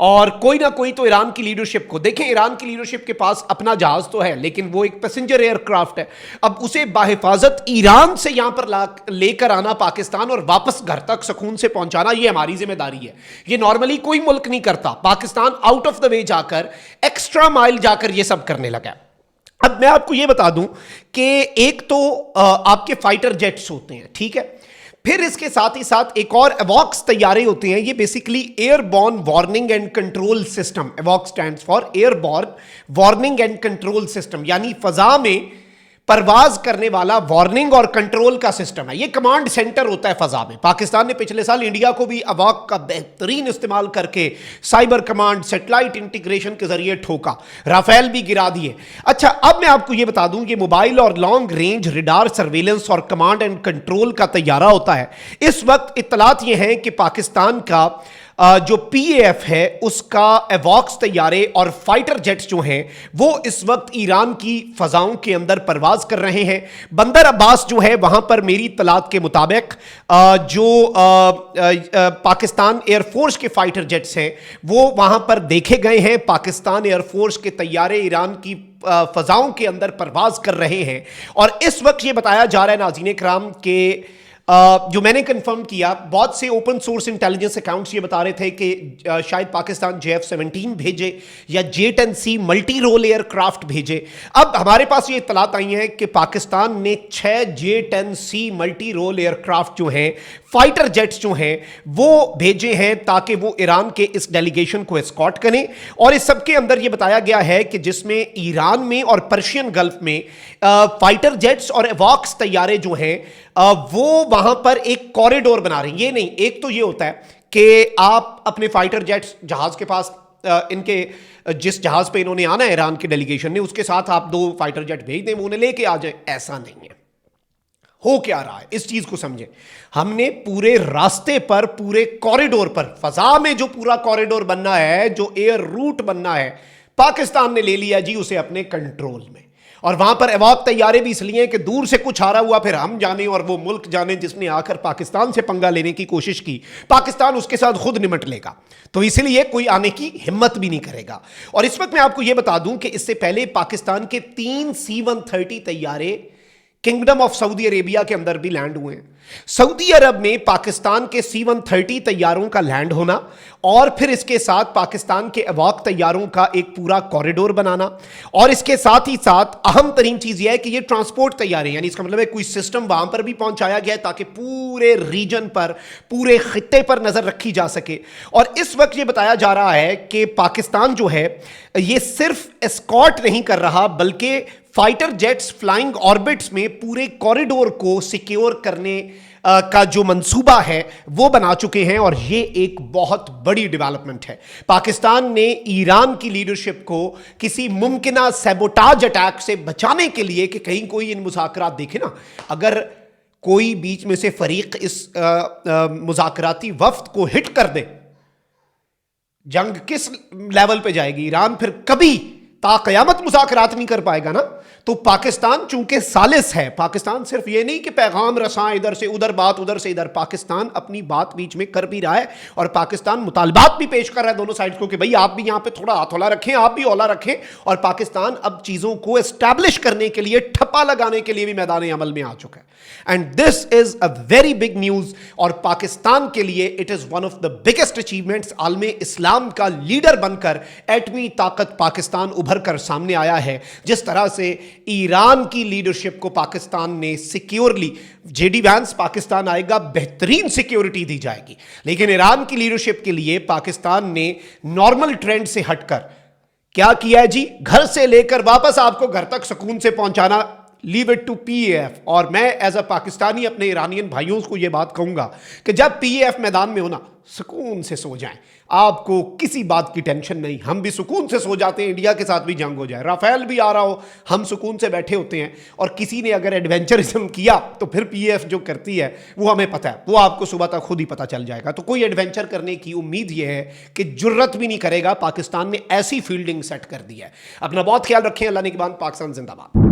اور کوئی نہ کوئی تو ایران کی لیڈرشپ کو دیکھیں. ایران کی لیڈرشپ کے پاس اپنا جہاز تو ہے لیکن وہ ایک پیسنجر ایئر کرافٹ ہے. اب اسے بحفاظت ایران سے یہاں پر لے کر آنا پاکستان اور واپس گھر تک سکون سے پہنچانا یہ ہماری ذمہ داری ہے. یہ نارملی کوئی ملک نہیں کرتا. پاکستان آؤٹ آف دا وے جا کر ایکسٹرا مائل جا کر یہ سب کرنے لگا. اب میں آپ کو یہ بتا دوں کہ ایک تو آپ کے فائٹر جیٹس ہوتے ہیں, ٹھیک ہے, پھر اس کے ساتھ ہی ساتھ ایک اور ایواکس طیارے ہوتے ہیں. یہ basically airborne warning and control system. ایواکس stands for airborne warning and control system, یعنی فضا میں پرواز کرنے والا وارننگ اور کنٹرول کا سسٹم ہے. یہ کمانڈ سینٹر ہوتا ہے فضا میں. پاکستان نے پچھلے سال انڈیا کو بھی ایواک کا بہترین استعمال کر کے سائبر کمانڈ سیٹلائٹ انٹیگریشن کے ذریعے ٹھوکا, رافیل بھی گرا دیے. اچھا, اب میں آپ کو یہ بتا دوں یہ موبائل اور لانگ رینج ریڈار سرویلنس اور کمانڈ اینڈ کنٹرول کا طیارہ ہوتا ہے. اس وقت اطلاعات یہ ہیں کہ پاکستان کا جو پی اے ایف ہے اس کا ایواکس طیارے اور فائٹر جیٹس جو ہیں وہ اس وقت ایران کی فضاؤں کے اندر پرواز کر رہے ہیں. بندر عباس جو ہے وہاں پر میری اطلاعات کے مطابق جو پاکستان ایئر فورس کے فائٹر جیٹس ہیں وہ وہاں پر دیکھے گئے ہیں. پاکستان ایئر فورس کے طیارے ایران کی فضاؤں کے اندر پرواز کر رہے ہیں. اور اس وقت یہ بتایا جا رہا ہے ناظرین کرام کہ جو میں نے کنفرم کیا, بہت سے اوپن سورس انٹیلیجنس اکاؤنٹس یہ بتا رہے تھے کہ شاید پاکستان JF-17 بھیجے یا J-10C multi role year craft بھیجے. اب ہمارے پاس یہ اطلاعات آئی ہیں کہ پاکستان نے 6 J-10C multi role year craft جو ہیں فائٹر جیٹس جو ہیں وہ بھیجے ہیں تاکہ وہ ایران کے اس ڈیلیگیشن کو اسکارٹ کریں. اور اس سب کے اندر یہ بتایا گیا ہے کہ جس میں ایران میں اور پرشین گلف میں فائٹر جیٹس اور ایواکس طیارے جو ہیں وہ وہاں پر ایک کوریڈور بنا رہے ہیں. یہ نہیں, ایک تو یہ ہوتا ہے کہ آپ اپنے فائٹر جیٹس جہاز کے پاس ان کے جس جہاز پہ انہوں نے آنا ہے ایران کے ڈیلیگیشن نے اس کے ساتھ آپ 2 فائٹر جیٹ بھیج دیں وہ انہیں لے کے آ جائیں. ایسا نہیں ہے. ہو کیا رہا ہے اس چیز کو سمجھیں. ہم نے پورے راستے پر پورے کوریڈور پر فضا میں جو پورا کوریڈور بننا ہے جو ایئر روٹ بننا ہے پاکستان نے لے لیا جی اسے اپنے کنٹرول میں. اور وہاں پر ایواک طیارے بھی اس لیے کہ دور سے کچھ آ رہا ہوا پھر ہم جانے اور وہ ملک جانے جس نے آ کر پاکستان سے پنگا لینے کی کوشش کی پاکستان اس کے ساتھ خود نمٹ لے گا, تو اس لیے کوئی آنے کی ہمت بھی نہیں کرے گا. اور اس وقت میں آپ کو یہ بتا دوں کہ اس سے پہلے پاکستان کے 3 C-130 طیارے کنگڈم آف سعودی عربیہ کے اندر بھی لینڈ ہوئے ہیں. سعودی عرب میں پاکستان کے C-130 طیاروں کا لینڈ ہونا اور پھر اس کے ساتھ پاکستان کے ایواک طیاروں کا ایک پورا کوریڈور بنانا, اور اس کے ساتھ ہی ساتھ اہم ترین چیز یہ ہے کہ یہ ٹرانسپورٹ طیارے یعنی اس کا مطلب ہے کوئی سسٹم وہاں پر بھی پہنچایا گیا ہے تاکہ پورے ریجن پر پورے خطے پر نظر رکھی جا سکے. اور اس وقت یہ بتایا جا رہا ہے کہ پاکستان جو ہے یہ صرف اسکارٹ نہیں کر رہا بلکہ فائٹر جیٹس فلائنگ آربٹس میں پورے کوریڈور کو سیکیور کرنے کا جو منصوبہ ہے وہ بنا چکے ہیں. اور یہ ایک بہت بڑی ڈیولپمنٹ ہے. پاکستان نے ایران کی لیڈرشپ کو کسی ممکنہ سیبوٹاج اٹیک سے بچانے کے لیے کہ کہیں کوئی ان مذاکرات دیکھے نا, اگر کوئی بیچ میں سے فریق اس مذاکراتی وفد کو ہٹ کر دے جنگ کس لیول پہ جائے گی. ایران پھر کبھی تا قیامت مذاکرات نہیں کر پائے گا نا. تو پاکستان چونکہ ثالث ہے, پاکستان صرف یہ نہیں کہ پیغام رساں ادھر سے ادھر بات ادھر سے ادھر, پاکستان اپنی بات بیچ میں کر بھی رہا ہے اور پاکستان مطالبات بھی پیش کر رہا ہے دونوں سائڈز کو کہ بھئی آپ بھی یہاں پہ تھوڑا ہاتھ اولا رکھیں, آپ بھی اولا رکھیں. اور پاکستان اب چیزوں کو اسٹیبلش کرنے کے لیے ٹھپا لگانے کے لیے بھی میدان عمل میں آ چکا ہے. And this is a very big news. اور پاکستان کے لیے it is one of the biggest achievements. عالم اسلام کا لیڈر بن کر ایٹمی طاقت پاکستان ابھر کر سامنے آیا ہے. جس طرح سے ایران کی لیڈرشپ کو پاکستان نے سیکیورلی, جے ڈی وینس پاکستان آئے گا بہترین سیکیورٹی دی جائے گی, لیکن ایران کی لیڈرشپ کے لیے پاکستان نے نارمل ٹرینڈ سے ہٹ کر کیا کیا ہے جی, گھر سے لے کر واپس آپ کو گھر تک سکون سے پہنچانا. Leave it to P A F. اور میں ایز اے پاکستانی اپنے ایرانین بھائیوں کو یہ بات کہوں گا کہ جب پی اے ایف میدان میں ہونا سکون سے سو جائیں, آپ کو کسی بات کی ٹینشن نہیں. ہم بھی سکون سے سو جاتے ہیں, انڈیا کے ساتھ بھی جنگ ہو جائے, رافیل بھی آ رہا ہو, ہم سکون سے بیٹھے ہوتے ہیں. اور کسی نے اگر ایڈونچرزم کیا تو پھر پی اے ایف جو کرتی ہے وہ ہمیں پتہ ہے, وہ آپ کو صبح تک خود ہی پتہ چل جائے گا. تو کوئی ایڈونچر کرنے کی امید یہ ہے کہ جرت بھی نہیں کرے گا. پاکستان نے ایسی فیلڈنگ سیٹ کر دی ہے. اپنا بہت خیال رکھیں. اللہ نگہبان. پاکستان زندہ باد.